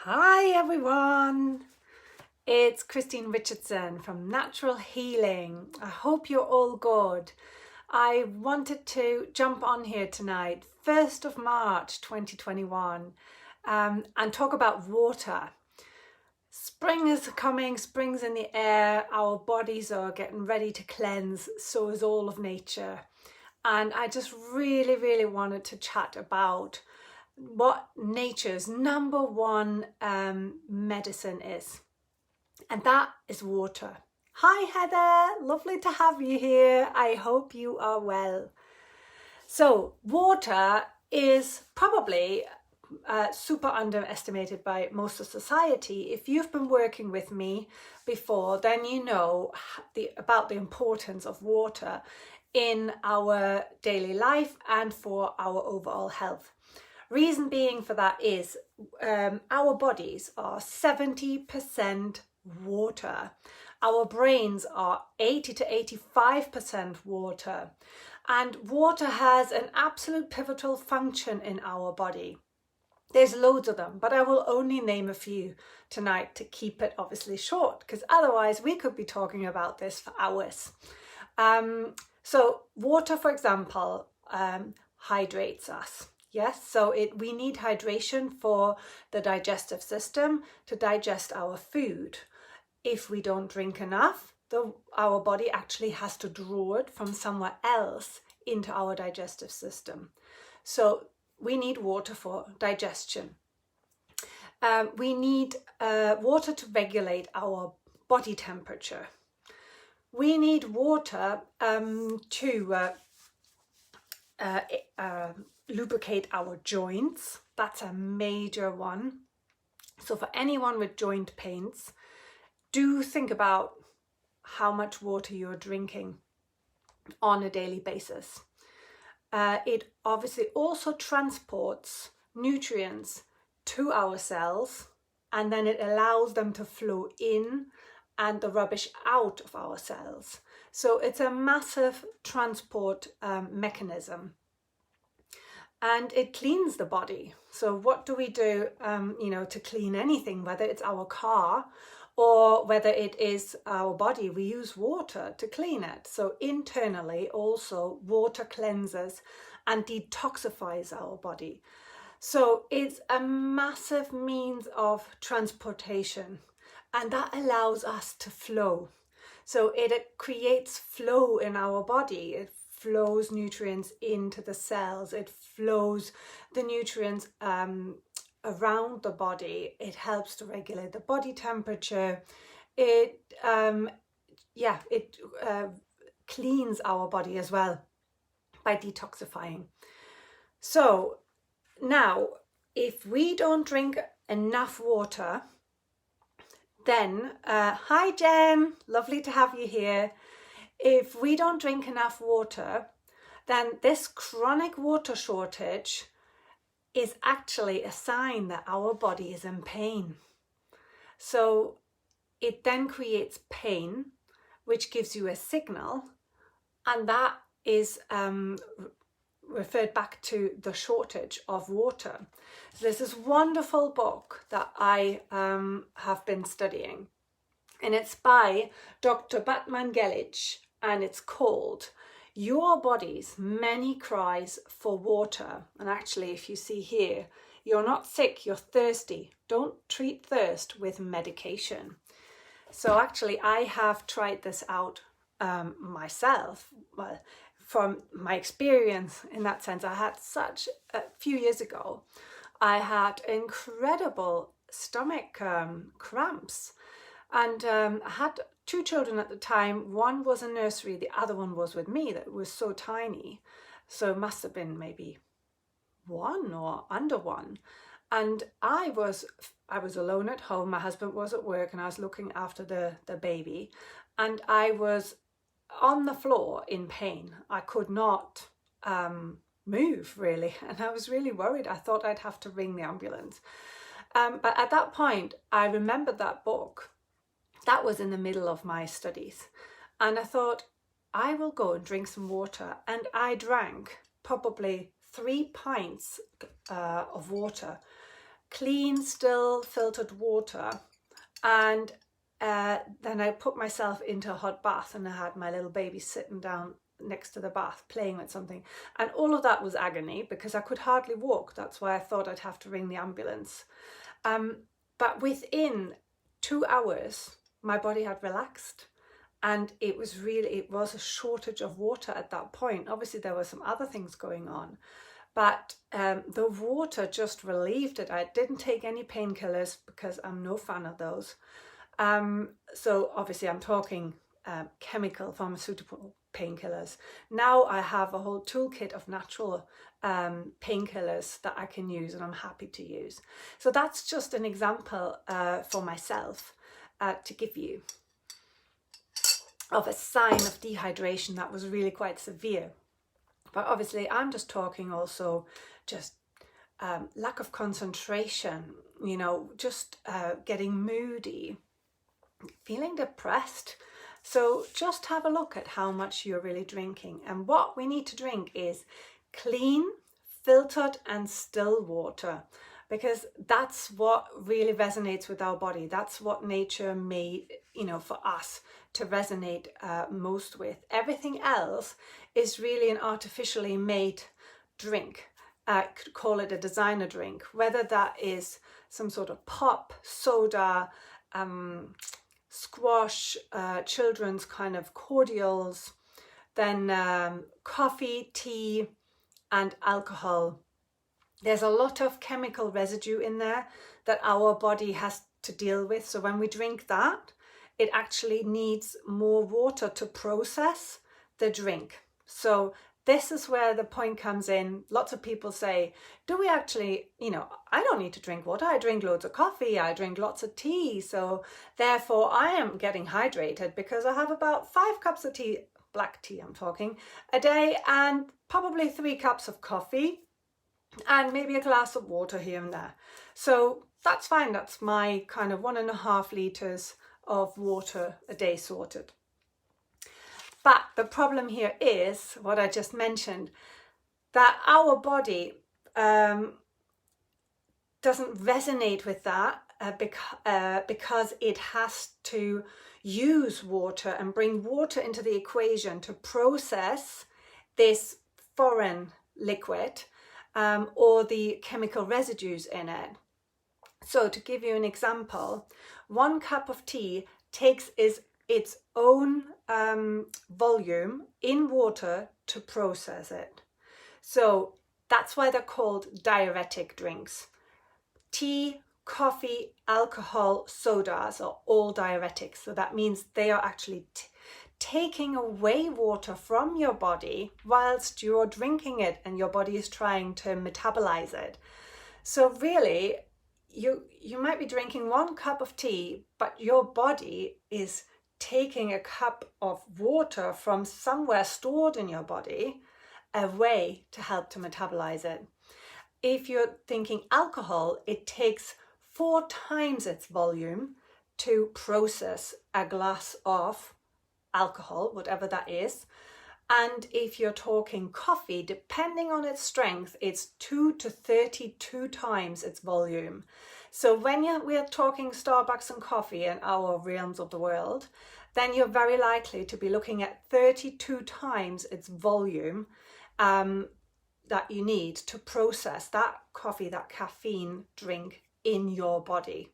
Hi everyone, it's Kristin Richardson from Natural Healing. I hope you're all good. I wanted to jump on here tonight, 1st of March 2021, and talk about water. Spring is coming, spring's in the air, our bodies are getting ready to cleanse, so is all of nature. And I just really wanted to chat about what nature's number one medicine is, and that is water. Hi Heather, lovely to have you here. I hope you are well. So water is probably super underestimated by most of society. If you've been working with me before, then you know about the importance of water in our daily life and for our overall health. Reason being for that is our bodies are 70% water. Our brains are 80 to 85% water. And water has an absolute pivotal function in our body. There's loads of them, but I will only name a few tonight to keep it obviously short, because otherwise we could be talking about this for hours. So water, for example, hydrates us. Yes, so we need hydration for the digestive system to digest our food. If we don't drink enough, our body actually has to draw it from somewhere else into our digestive system. So we need water for digestion. We need water to regulate our body temperature. We need water to lubricate our joints. That's a major one. So for anyone with joint pains, do think about how much water you're drinking on a daily basis. It obviously also transports nutrients to our cells, and then it allows them to flow in and the rubbish out of our cells. So it's a massive transport mechanism. And it cleans the body. So what do we do, to clean anything, whether it's our car or whether it is our body? We use water to clean it. So internally also water cleanses and detoxifies our body. So it's a massive means of transportation, and that allows us to flow. So it creates flow in our body. It flows nutrients into the cells. It flows the nutrients around the body. It helps to regulate the body temperature. It cleans our body as well by detoxifying. So now, if we don't drink enough water, then hi Jen, lovely to have you here. If we don't drink enough water, then this chronic water shortage is actually a sign that our body is in pain. So it then creates pain, which gives you a signal, and that is referred back to the shortage of water. So there's this wonderful book that I have been studying, and it's by Dr. Batman Gelich, and it's called Your Body's Many Cries for Water. And actually, if you see here, you're not sick, you're thirsty. Don't treat thirst with medication. So actually, I have tried this out myself. Well, from my experience in that sense, I had a few years ago, I had incredible stomach cramps. And I had two children at the time. One was in nursery, the other one was with me. That was so tiny. So it must have been maybe 1 or under 1. And I was alone at home. My husband was at work and I was looking after the baby. And I was on the floor in pain. I could not move really. And I was really worried. I thought I'd have to ring the ambulance. But at that point, I remembered that book. That was in the middle of my studies. And I thought, I will go and drink some water. And I drank probably 3 pints of water clean, still, filtered water. And then I put myself into a hot bath, and I had my little baby sitting down next to the bath playing with something, and all of that was agony because I could hardly walk. That's why I thought I'd have to ring the ambulance. But within 2 hours my body had relaxed, and it was a shortage of water at that point. Obviously there were some other things going on, but the water just relieved it. I didn't take any painkillers because I'm no fan of those. So obviously I'm talking chemical pharmaceutical painkillers. Now I have a whole toolkit of natural painkillers that I can use, and I'm happy to use. So that's just an example for myself to give you of a sign of dehydration that was really quite severe. But obviously I'm just talking also just lack of concentration, you know, just getting moody, feeling depressed. So just have a look at how much you're really drinking. And what we need to drink is clean, filtered and still water, because that's what really resonates with our body. That's what nature made, you know, for us to resonate most with. Everything else is really an artificially made drink. Could call it a designer drink, whether that is some sort of pop, soda, squash, children's kind of cordials, then coffee, tea and alcohol. There's a lot of chemical residue in there that our body has to deal with. So when we drink that, it actually needs more water to process the drink. So this is where the point comes in. Lots of people say, do we actually, you know, I don't need to drink water. I drink loads of coffee. I drink lots of tea. So therefore I am getting hydrated because I have about 5 cups of tea, black tea I'm talking, a day, and probably 3 cups of coffee and maybe a glass of water here and there. So that's fine. That's my kind of 1.5 litres of water a day sorted. But the problem here is what I just mentioned, that our body doesn't resonate with that because it has to use water and bring water into the equation to process this foreign liquid or the chemical residues in it. So to give you an example, 1 cup of tea takes its own volume in water to process it. So that's why they're called diuretic drinks. Tea, coffee, alcohol, sodas are all diuretics. So that means they are actually taking away water from your body whilst you're drinking it and your body is trying to metabolize it. So really, you might be drinking 1 cup of tea, but your body is taking a cup of water from somewhere stored in your body away to help to metabolize it. If you're thinking alcohol, it takes 4 times its volume to process a glass of alcohol, whatever that is. And if you're talking coffee, depending on its strength, it's 2 to 32 times its volume. So when we're talking Starbucks and coffee in our realms of the world, then you're very likely to be looking at 32 times its volume that you need to process that coffee, that caffeine drink in your body.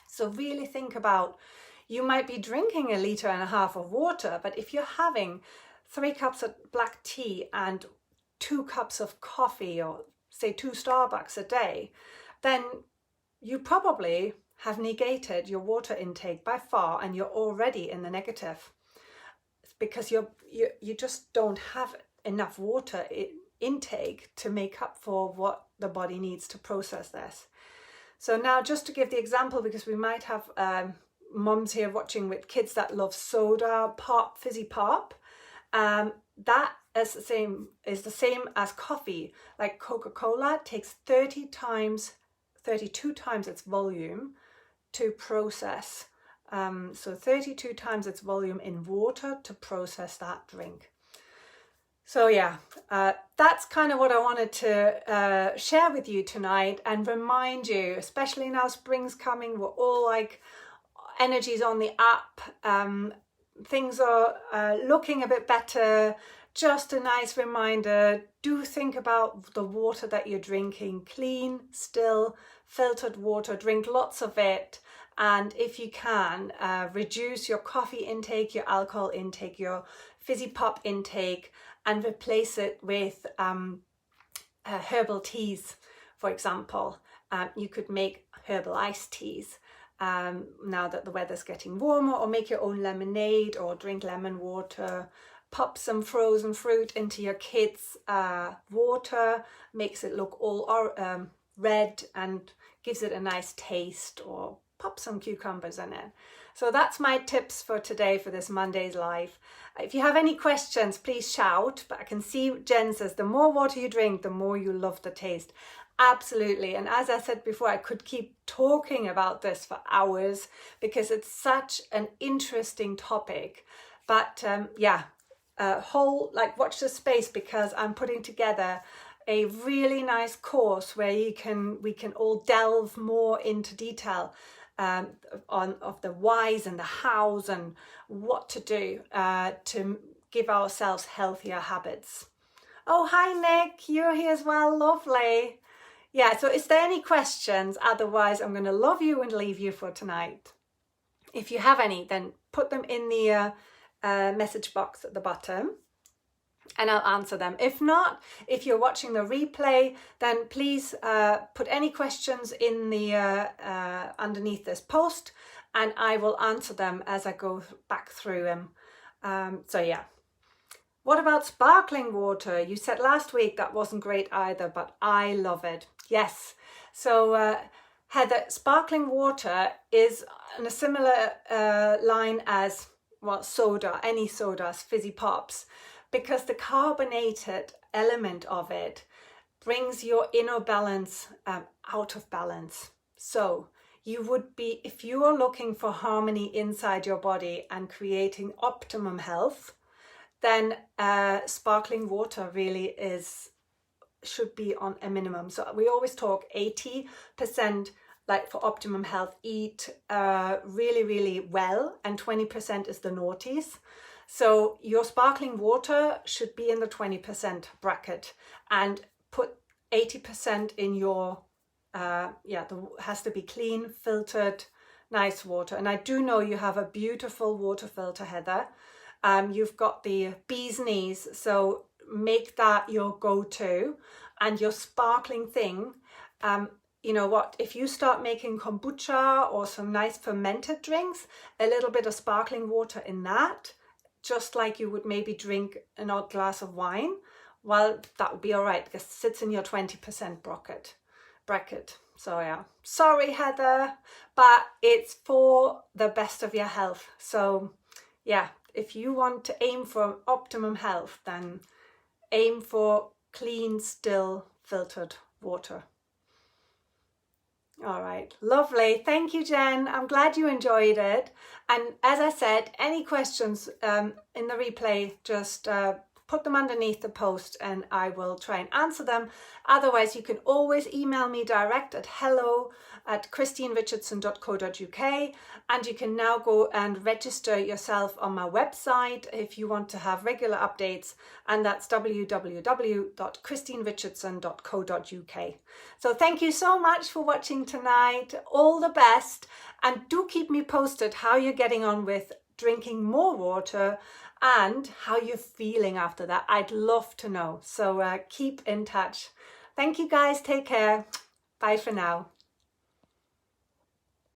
So really think about, you might be drinking 1.5 litres of water, but if you're having 3 cups of black tea and 2 cups of coffee, or say 2 Starbucks a day, then you probably have negated your water intake by far, and you're already in the negative because you just don't have enough water intake to make up for what the body needs to process this. So now, just to give the example, because we might have mums here watching with kids that love soda, pop, fizzy pop, that is the same as coffee. Like Coca-Cola takes 32 times its volume to process. So 32 times its volume in water to process that drink. So yeah, that's kind of what I wanted to share with you tonight and remind you, especially now spring's coming, we're all like energies on the up, things are looking a bit better. Just a nice reminder, do think about the water that you're drinking, clean, still, filtered water, drink lots of it. And if you can, reduce your coffee intake, your alcohol intake, your fizzy pop intake, and replace it with herbal teas, for example. You could make herbal iced teas now that the weather's getting warmer, or make your own lemonade or drink lemon water. Pop some frozen fruit into your kids' water, makes it look all red and gives it a nice taste, or pop some cucumbers in it. So that's my tips for today for this Monday's live. If you have any questions, please shout, but I can see Jen says the more water you drink, the more you love the taste. Absolutely. And as I said before, I could keep talking about this for hours because it's such an interesting topic. But watch the space, because I'm putting together a really nice course where we can all delve more into detail of the whys and the hows and what to do to give ourselves healthier habits. Oh, hi Nick, you're here as well, lovely. Yeah, so is there any questions? Otherwise, I'm going to love you and leave you for tonight. If you have any, then put them in the message box at the bottom and I'll answer them. If not, if you're watching the replay, then please put any questions in the underneath this post and I will answer them as I go back through them. So yeah. What about sparkling water? You said last week that wasn't great either, but I love it. Yes. So Heather, sparkling water is in a similar line as, well, soda, any sodas, fizzy pops, because the carbonated element of it brings your inner balance out of balance. So you would be, if you are looking for harmony inside your body and creating optimum health, then sparkling water really should be on a minimum. So we always talk 80%, like for optimum health, eat really, really well, and 20% is the naughties. So your sparkling water should be in the 20% bracket, and put 80% in your, has to be clean, filtered, nice water. And I do know you have a beautiful water filter, Heather. You've got the bee's knees, so make that your go-to. And your sparkling thing, you know what, if you start making kombucha or some nice fermented drinks, a little bit of sparkling water in that, just like you would maybe drink an odd glass of wine, well, that would be all right, because it sits in your 20% bracket. So yeah, sorry Heather, but it's for the best of your health. So yeah, if you want to aim for optimum health, then aim for clean, still, filtered water. All right, lovely. Thank you, Jen. I'm glad you enjoyed it. And as I said, any questions in the replay, just put them underneath the post and I will try and answer them. Otherwise, you can always email me direct at hello@kristinrichardson.co.uk, and you can now go and register yourself on my website if you want to have regular updates, and that's www.kristinrichardson.co.uk. So thank you so much for watching tonight. All the best, and do keep me posted how you're getting on with drinking more water and how you're feeling after that. I'd love to know. So keep in touch. Thank you guys. Take care. Bye for now.